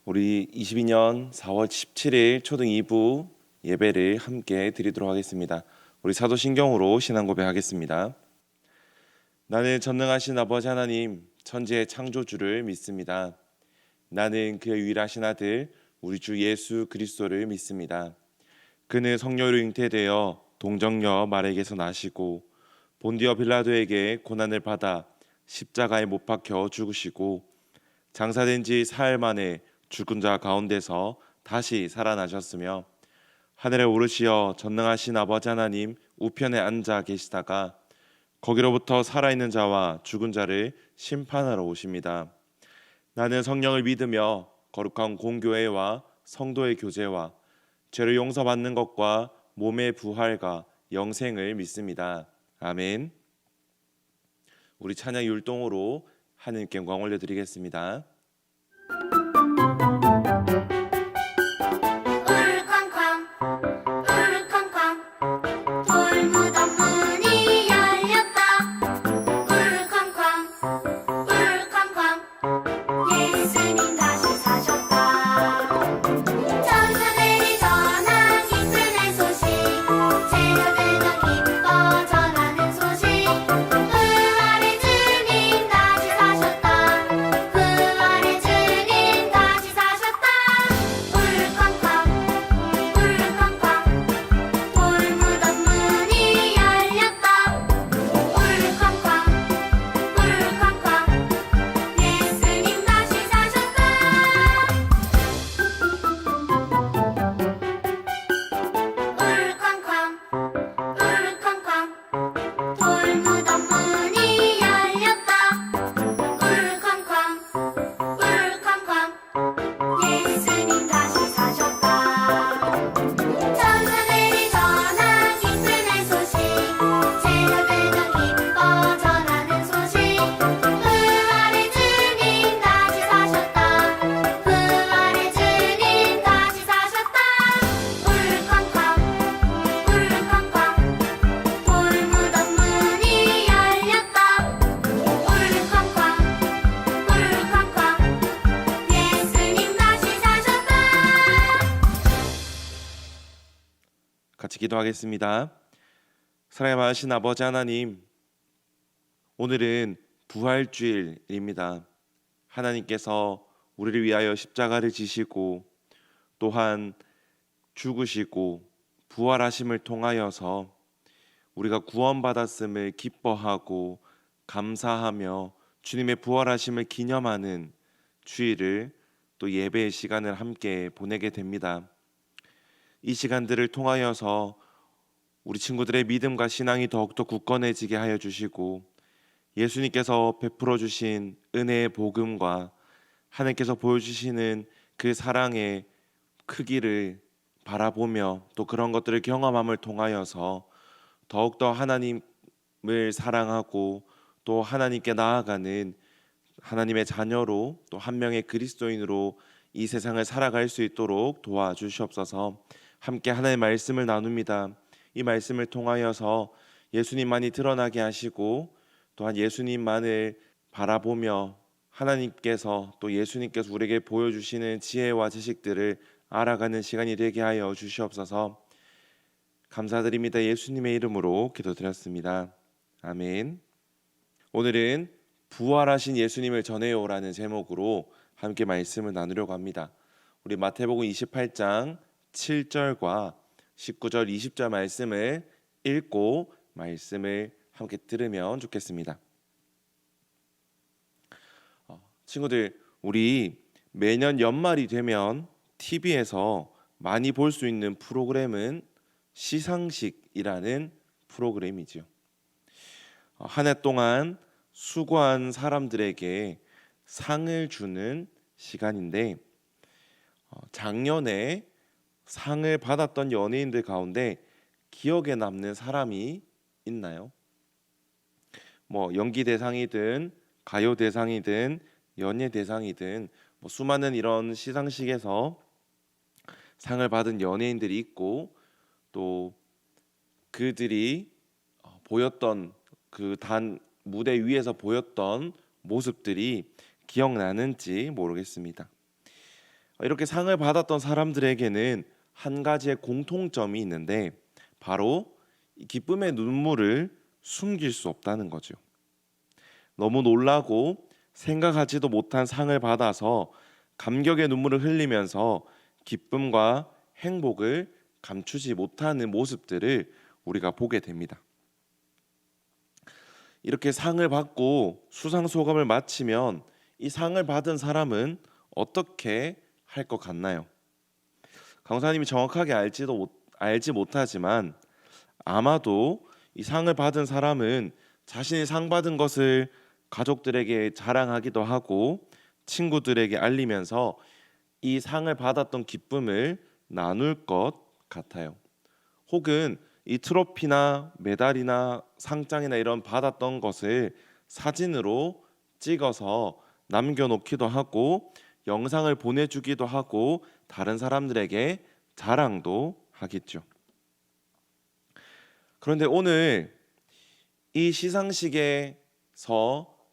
우리 22년 4월 17일 초등 2부 예배를 함께 드리도록 하겠습니다. 우리 사도신경으로 신앙 고백하겠습니다. 나는 전능하신 아버지 하나님, 천지의 창조주를 믿습니다. 나는 그의 유일하신 아들 우리 주 예수 그리스도를 믿습니다. 그는 성령으로 잉태되어 동정녀 마리아에게서 나시고 본디오 빌라도에게 고난을 받아 십자가에 못 박혀 죽으시고 장사된 지 사흘 만에 죽은 자 가운데서 다시 살아나셨으며 하늘에 오르시어 전능하신 아버지 하나님 우편에 앉아 계시다가 거기로부터 살아있는 자와 죽은 자를 심판하러 오십니다. 나는 성령을 믿으며 거룩한 공교회와 성도의 교제와 죄를 용서받는 것과 몸의 부활과 영생을 믿습니다. 아멘. 우리 찬양 율동으로 하느님께 영광 올려드리겠습니다. 같이 기도하겠습니다. 사랑의 많으신 아버지 하나님, 오늘은 부활주일입니다. 하나님께서 우리를 위하여 십자가를 지시고 또한 죽으시고 부활하심을 통하여서 우리가 구원받았음을 기뻐하고 감사하며 주님의 부활하심을 기념하는 주일을 또 예배의 시간을 함께 보내게 됩니다. 이 시간들을 통하여서 우리 친구들의 믿음과 신앙이 더욱더 굳건해지게 하여 주시고 예수님께서 베풀어 주신 은혜의 복음과 하나님께서 보여주시는 그 사랑의 크기를 바라보며 또 그런 것들을 경험함을 통하여서 더욱더 하나님을 사랑하고 또 하나님께 나아가는 하나님의 자녀로 또 한 명의 그리스도인으로 이 세상을 살아갈 수 있도록 도와주시옵소서. 함께 하나님의 말씀을 나눕니다. 이 말씀을 통하여서 예수님만이 드러나게 하시고 또한 예수님만을 바라보며 하나님께서 또 예수님께서 우리에게 보여주시는 지혜와 지식들을 알아가는 시간이 되게 하여 주시옵소서. 감사드립니다. 예수님의 이름으로 기도드렸습니다. 아멘. 오늘은 부활하신 예수님을 전해요라는 제목으로 함께 말씀을 나누려고 합니다. 우리 마태복음 28장 7절과 19절 20절 말씀을 읽고 말씀을 함께 들으면 좋겠습니다. 친구들, 우리 매년 연말이 되면 TV에서 많이 볼 수 있는 프로그램은 시상식이라는 프로그램이죠. 한 해 동안 수고한 사람들에게 상을 주는 시간인데 작년에 상을 받았던 연예인들 가운데 기억에 남는 사람이 있나요? 연기 대상이든 가요 대상이든 연예 대상이든 수많은 이런 시상식에서 상을 받은 연예인들이 있고 또 그들이 보였던 그 무대 위에서 보였던 모습들이 기억나는지 모르겠습니다. 이렇게 상을 받았던 사람들에게는 한 가지의 공통점이 있는데 바로 이 기쁨의 눈물을 숨길 수 없다는 거죠. 너무 놀라고 생각하지도 못한 상을 받아서 감격의 눈물을 흘리면서 기쁨과 행복을 감추지 못하는 모습들을 우리가 보게 됩니다. 이렇게 상을 받고 수상소감을 마치면 이 상을 받은 사람은 어떻게 할 것 같나요? 강사님이 정확하게 알지 못하지만 아마도 이 상을 받은 사람은 자신이 상 받은 것을 가족들에게 자랑하기도 하고 친구들에게 알리면서 이 상을 받았던 기쁨을 나눌 것 같아요. 혹은 이 트로피나 메달이나 상장이나 이런 받았던 것을 사진으로 찍어서 남겨놓기도 하고 영상을 보내주기도 하고 다른 사람들에게 자랑도 하겠죠. 그런데 오늘 이 시상식에서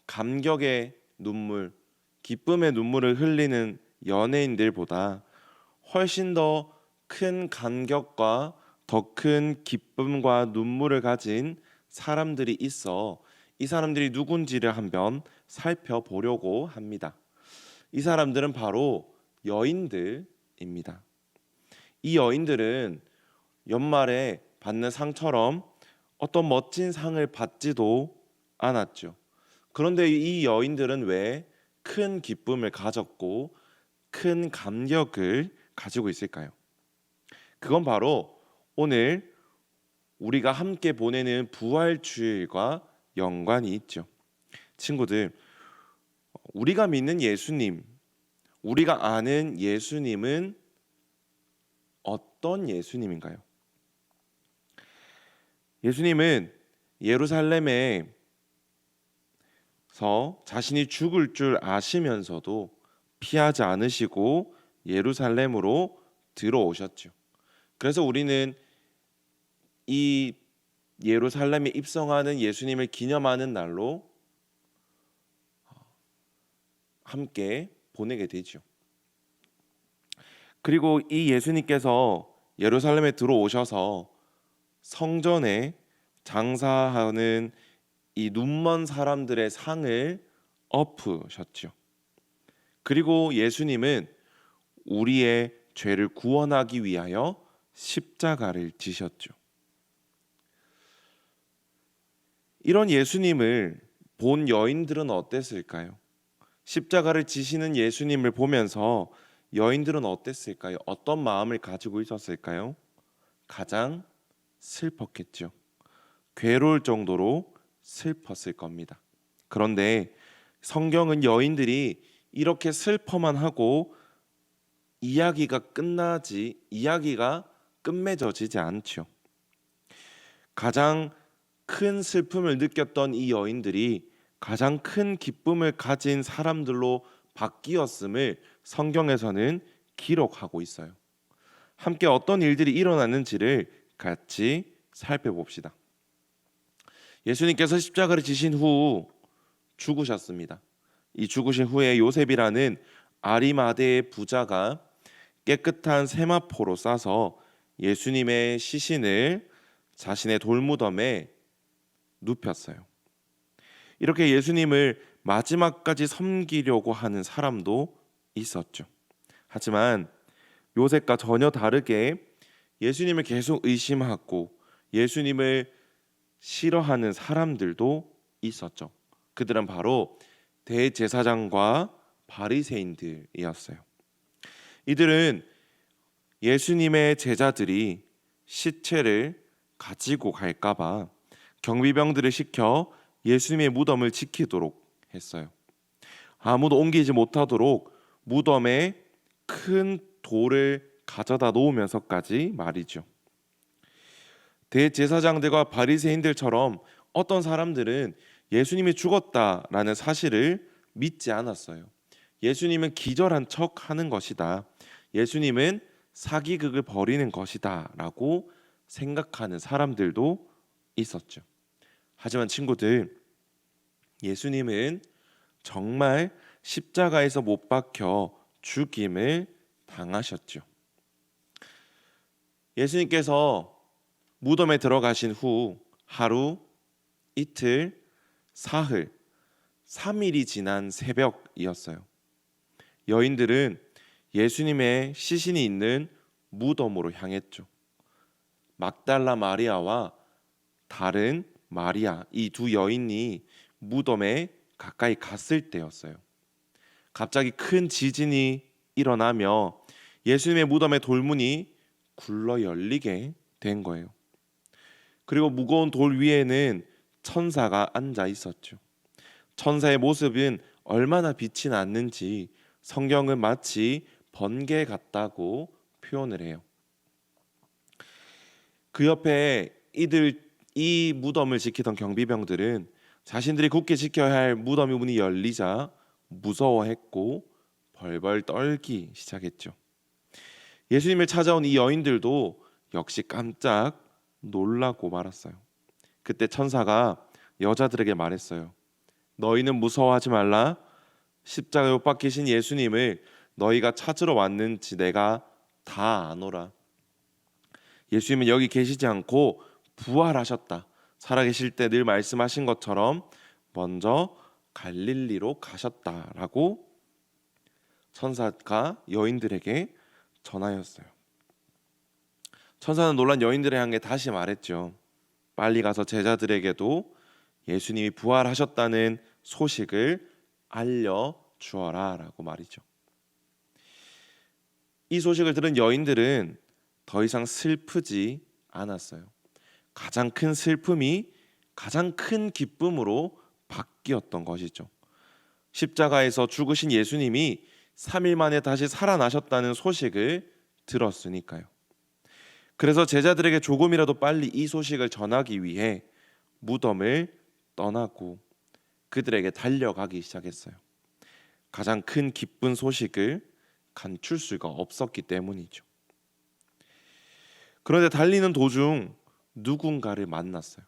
감격의 눈물, 기쁨의 눈물을 흘리는 연예인들보다 훨씬 더 큰 감격과 더 큰 기쁨과 눈물을 가진 사람들이 있어 이 사람들이 누군지를 한번 살펴보려고 합니다. 이 사람들은 바로 여인들입니다. 이 여인들은 연말에 받는 상처럼 어떤 멋진 상을 받지도 않았죠. 그런데 이 여인들은 왜 큰 기쁨을 가졌고 큰 감격을 가지고 있을까요? 그건 바로 오늘 우리가 함께 보내는 부활주일과 연관이 있죠. 친구들, 우리가 믿는 예수님, 우리가 아는 예수님은 어떤 예수님인가요? 예수님은 예루살렘에서 자신이 죽을 줄 아시면서도 피하지 않으시고 예루살렘으로 들어오셨죠. 그래서 우리는 이 예루살렘에 입성하는 예수님을 기념하는 날로 함께 보내게 되죠. 그리고 이 예수님께서 예루살렘에 들어오셔서 성전에 장사하는 이 눈먼 사람들의 상을 엎으셨죠. 그리고 예수님은 우리의 죄를 구원하기 위하여 십자가를 지셨죠. 이런 예수님을 본 여인들은 어땠을까요? 십자가를 지시는 예수님을 보면서 여인들은 어땠을까요? 어떤 마음을 가지고 있었을까요? 가장 슬펐겠죠. 괴로울 정도로 슬펐을 겁니다. 그런데 성경은 여인들이 이렇게 슬퍼만 하고 이야기가 끝맺어지지 않죠. 가장 큰 슬픔을 느꼈던 이 여인들이 가장 큰 기쁨을 가진 사람들로 바뀌었음을 성경에서는 기록하고 있어요. 함께 어떤 일들이 일어났는지를 같이 살펴봅시다. 예수님께서 십자가를 지신 후 죽으셨습니다. 이 죽으신 후에 요셉이라는 아리마대의 부자가 깨끗한 세마포로 싸서 예수님의 시신을 자신의 돌무덤에 눕혔어요. 이렇게 예수님을 마지막까지 섬기려고 하는 사람도 있었죠. 하지만 요셉과 전혀 다르게 예수님을 계속 의심하고 예수님을 싫어하는 사람들도 있었죠. 그들은 바로 대제사장과 바리새인들이었어요. 이들은 예수님의 제자들이 시체를 가지고 갈까봐 경비병들을 시켜 예수님의 무덤을 지키도록 했어요. 아무도 옮기지 못하도록 무덤에 큰 돌을 가져다 놓으면서까지 말이죠. 대제사장들과 바리새인들처럼 어떤 사람들은 예수님이 죽었다라는 사실을 믿지 않았어요. 예수님은 기절한 척 하는 것이다. 예수님은 사기극을 벌이는 것이다 라고 생각하는 사람들도 있었죠. 하지만 친구들, 예수님은 정말 십자가에서 못 박혀 죽임을 당하셨죠. 예수님께서 무덤에 들어가신 후 하루, 이틀, 사흘, 3일이 지난 새벽이었어요. 여인들은 예수님의 시신이 있는 무덤으로 향했죠. 막달라 마리아와 다른 마리아, 이 두 여인이 무덤에 가까이 갔을 때였어요. 갑자기 큰 지진이 일어나며 예수님의 무덤의 돌문이 굴러 열리게 된 거예요. 그리고 무거운 돌 위에는 천사가 앉아 있었죠. 천사의 모습은 얼마나 빛이 났는지 성경은 마치 번개 같다고 표현을 해요. 그 옆에 이 무덤을 지키던 경비병들은 자신들이 굳게 지켜야 할 무덤의 문이 열리자 무서워했고 벌벌 떨기 시작했죠. 예수님을 찾아온 이 여인들도 역시 깜짝 놀라고 말았어요. 그때 천사가 여자들에게 말했어요. 너희는 무서워하지 말라. 십자가에 못 박히신 예수님을 너희가 찾으러 왔는지 내가 다 아노라. 예수님은 여기 계시지 않고 부활하셨다. 살아계실 때 늘 말씀하신 것처럼 먼저 갈릴리로 가셨다라고 천사가 여인들에게 전하였어요. 천사는 놀란 여인들을 향해 다시 말했죠. 빨리 가서 제자들에게도 예수님이 부활하셨다는 소식을 알려주어라 라고 말이죠. 이 소식을 들은 여인들은 더 이상 슬프지 않았어요. 가장 큰 슬픔이 가장 큰 기쁨으로 바뀌었던 것이죠. 십자가에서 죽으신 예수님이 3일 만에 다시 살아나셨다는 소식을 들었으니까요. 그래서 제자들에게 조금이라도 빨리 이 소식을 전하기 위해 무덤을 떠나고 그들에게 달려가기 시작했어요. 가장 큰 기쁜 소식을 감출 수가 없었기 때문이죠. 그런데 달리는 도중 누군가를 만났어요.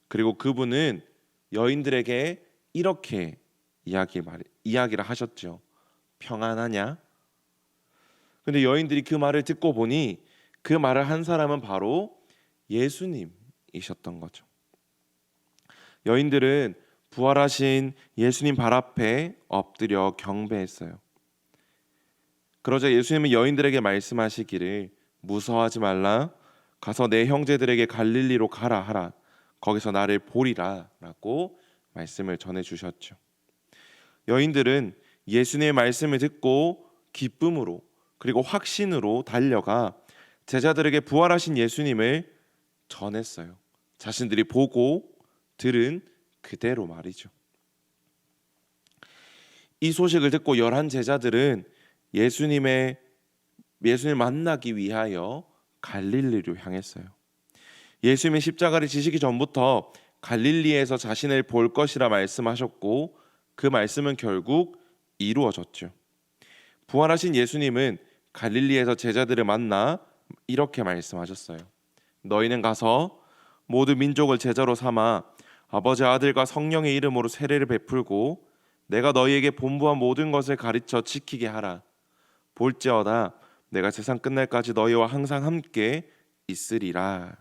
그리고 그분은 여인들에게 이렇게 이야기를 하셨죠. 평안하냐? 근데 여인들이 그 말을 듣고 보니 그 말을 한 사람은 바로 예수님이셨던 거죠. 여인들은 부활하신 예수님 발 앞에 엎드려 경배했어요. 그러자 예수님은 여인들에게 말씀하시기를 무서워하지 말라. 가서 내 형제들에게 갈릴리로 가라 하라. 거기서 나를 보리라 라고 말씀을 전해주셨죠. 여인들은 예수님의 말씀을 듣고 기쁨으로 그리고 확신으로 달려가 제자들에게 부활하신 예수님을 전했어요. 자신들이 보고 들은 그대로 말이죠. 이 소식을 듣고 11 제자들은 예수님을 만나기 위하여 갈릴리로 향했어요. 예수님이 십자가를 지시기 전부터 갈릴리에서 자신을 볼 것이라 말씀하셨고 그 말씀은 결국 이루어졌죠. 부활하신 예수님은 갈릴리에서 제자들을 만나 이렇게 말씀하셨어요. 너희는 가서 모든 민족을 제자로 삼아 아버지 아들과 성령의 이름으로 세례를 베풀고 내가 너희에게 본부한 모든 것을 가르쳐 지키게 하라. 볼지어다 내가 세상 끝날까지 너희와 항상 함께 있으리라.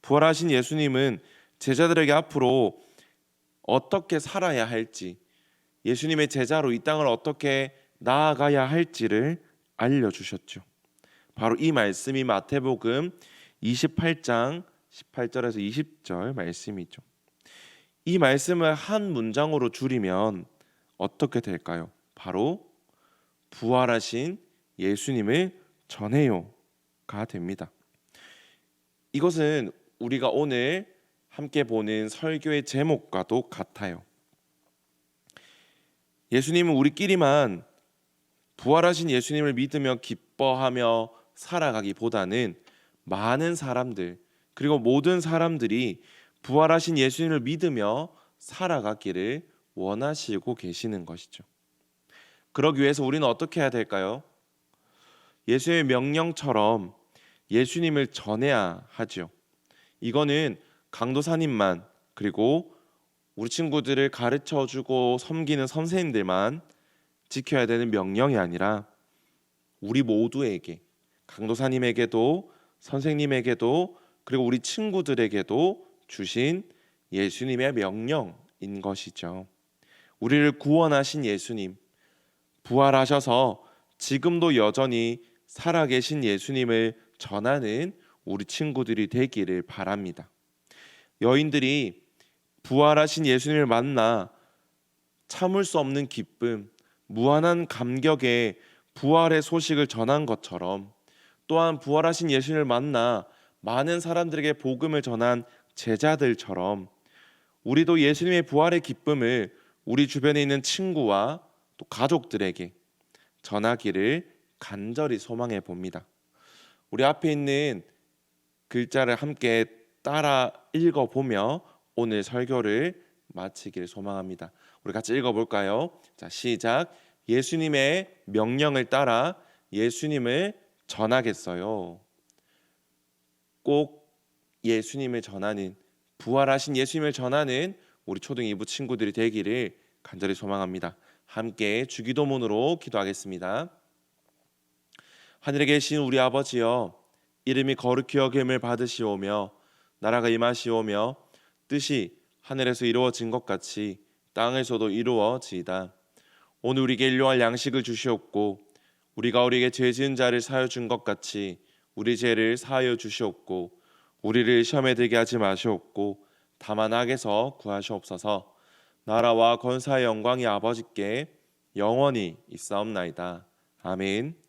부활하신 예수님은 제자들에게 앞으로 어떻게 살아야 할지, 예수님의 제자로 이 땅을 어떻게 나아가야 할지를 알려주셨죠. 바로 이 말씀이 마태복음 28장 18절에서 20절 말씀이죠. 이 말씀을 한 문장으로 줄이면 어떻게 될까요? 바로 부활하신 예수님을 전해요가 됩니다. 이것은 우리가 오늘 함께 보는 설교의 제목과도 같아요. 예수님은 우리끼리만 부활하신 예수님을 믿으며 기뻐하며 살아가기보다는 많은 사람들 그리고 모든 사람들이 부활하신 예수님을 믿으며 살아가기를 원하시고 계시는 것이죠. 그러기 위해서 우리는 어떻게 해야 될까요? 예수의 명령처럼 예수님을 전해야 하죠. 이거는 강도사님만 그리고 우리 친구들을 가르쳐주고 섬기는 선생님들만 지켜야 되는 명령이 아니라 우리 모두에게, 강도사님에게도 선생님에게도 그리고 우리 친구들에게도 주신 예수님의 명령인 것이죠. 우리를 구원하신 예수님, 부활하셔서 지금도 여전히 살아계신 예수님을 전하는 우리 친구들이 되기를 바랍니다. 여인들이 부활하신 예수님을 만나 참을 수 없는 기쁨, 무한한 감격에 부활의 소식을 전한 것처럼, 또한 부활하신 예수님을 만나 많은 사람들에게 복음을 전한 제자들처럼 우리도 예수님의 부활의 기쁨을 우리 주변에 있는 친구와 또 가족들에게 전하기를 간절히 소망해 봅니다. 우리 앞에 있는 글자를 함께 따라 읽어보며 오늘 설교를 마치기를 소망합니다. 우리 같이 읽어볼까요? 자, 시작. 예수님의 명령을 따라 예수님을 전하겠어요. 꼭 예수님을 전하는, 부활하신 예수님을 전하는 우리 초등 2부 친구들이 되기를 간절히 소망합니다. 함께 주기도문으로 기도하겠습니다. 하늘에 계신 우리 아버지여, 이름이 거룩히 여김을 받으시오며 나라가 임하시오며 뜻이 하늘에서 이루어진 것 같이 땅에서도 이루어지이다. 오늘 우리에게 일용할 양식을 주시옵고 우리가 우리에게 죄 지은 자를 사하여 준 것 같이 우리 죄를 사하여 주시옵고 우리를 시험에 들게 하지 마시옵고 다만 악에서 구하시옵소서. 나라와 권사의 영광이 아버지께 영원히 있사옵나이다. 아멘.